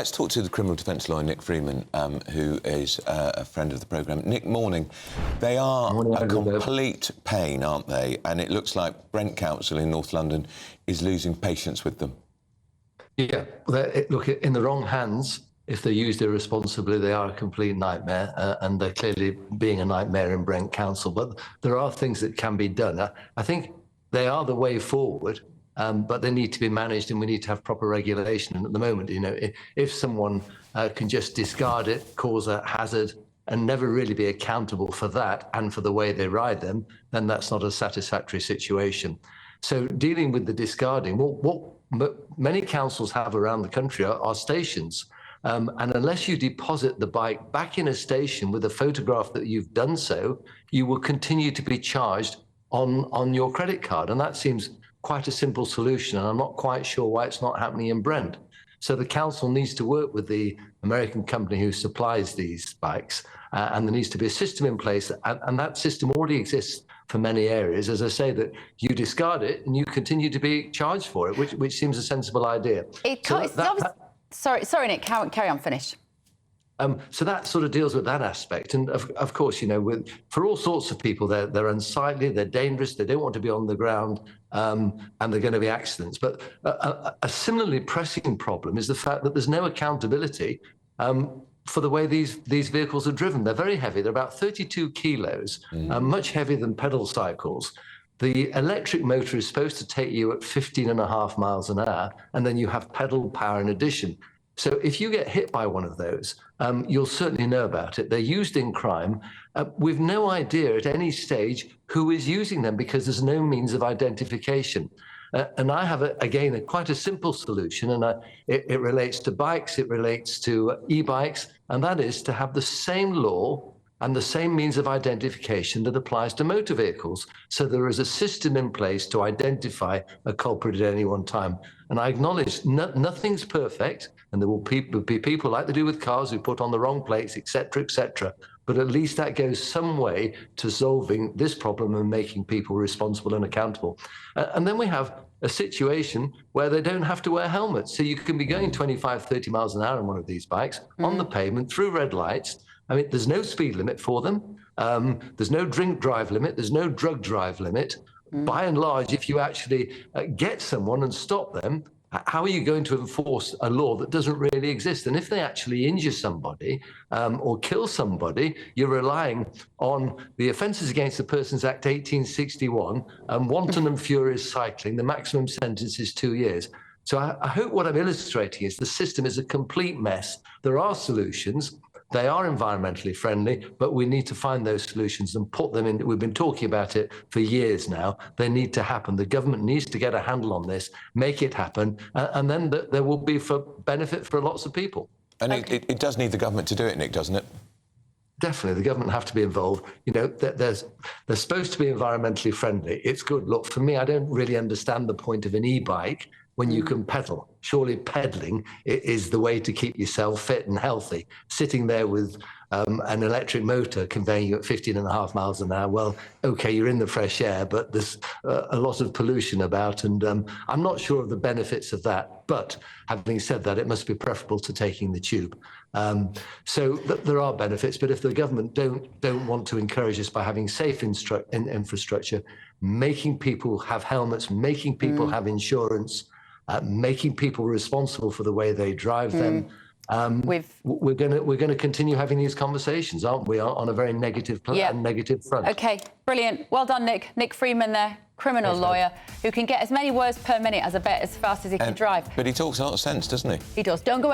Let's talk to the criminal defence lawyer, Nick Freeman, who is a friend of the programme. Nick, morning. They are a complete pain, aren't they? And it looks like Brent Council in North London is losing patience with them. Yeah, look, in the wrong hands, if they're used irresponsibly, they are a complete nightmare, and they're clearly being a nightmare in Brent Council. But there are things that can be done. I think they are the way forward. But they need to be managed, and we need to have proper regulation. And at the moment, you know, if someone can just discard it, cause a hazard, and never really be accountable for that and for the way they ride them, then that's not a satisfactory situation. So dealing with the discarding, what many councils have around the country are stations. And unless you deposit the bike back in a station with a photograph that you've done so, you will continue to be charged on your credit card. And that seems quite a simple solution, and I'm not quite sure why it's not happening in Brent. So the council needs to work with the American company who supplies these bikes, and there needs to be a system in place, and that system already exists for many areas. As I say, that you discard it and you continue to be charged for it, which seems a sensible idea. Sorry, Nick, carry on, finish. So that sort of deals with that aspect. And of course, you know, for all sorts of people, they're unsightly, they're dangerous, they don't want to be on the ground, and they're going to be accidents. But a similarly pressing problem is the fact that there's no accountability for the way these vehicles are driven. They're very heavy. They're about 32 kilos, much heavier than pedal cycles. The electric motor is supposed to take you at 15.5 miles an hour, and then you have pedal power in addition. So if you get hit by one of those, you'll certainly know about it. They're used in crime. We've no idea at any stage who is using them because there's no means of identification. And I have, again, quite a simple solution, and it relates to bikes, it relates to e-bikes, and that is to have the same law and the same means of identification that applies to motor vehicles. So there is a system in place to identify a culprit at any one time. And I acknowledge nothing's perfect, and there will be people like they do with cars who put on the wrong plates, etc., etc. But at least that goes some way to solving this problem and making people responsible and accountable. And then we have a situation where they don't have to wear helmets. So you can be going 25, 30 miles an hour on one of these bikes on the pavement through red lights. I mean, there's no speed limit for them. There's no drink drive limit. There's no drug drive limit. By and large, if you actually get someone and stop them, how are you going to enforce a law that doesn't really exist? And if they actually injure somebody or kill somebody, you're relying on the Offences Against the Persons Act 1861 and wanton and furious cycling. The maximum sentence is 2 years. So I hope what I'm illustrating is the system is a complete mess. There are solutions. They are environmentally friendly, but we need to find those solutions and put them in. We've been talking about it for years now. They need to happen. The government needs to get a handle on this, make it happen, and then there will be for benefit for lots of people. And it does need the government to do it, Nick, doesn't it? Definitely, the government have to be involved. You know, they're supposed to be environmentally friendly. It's good. Look, for me, I don't really understand the point of an e-bike when you can pedal. Surely pedaling is the way to keep yourself fit and healthy. Sitting there with an electric motor conveying you at 15.5 miles an hour, well, OK, you're in the fresh air, but there's a lot of pollution about, and I'm not sure of the benefits of that. But having said that, it must be preferable to taking the tube. So there are benefits, but if the government don't want to encourage us by having safe infrastructure, making people have helmets, making people have insurance, making people responsible for the way they drive them. We're going to continue having these conversations, aren't we? On a very negative front. OK, brilliant. Well done, Nick. Nick Freeman there, criminal lawyer, who can get as many words per minute as fast as he can drive. But he talks a lot of sense, doesn't he? He does. Don't go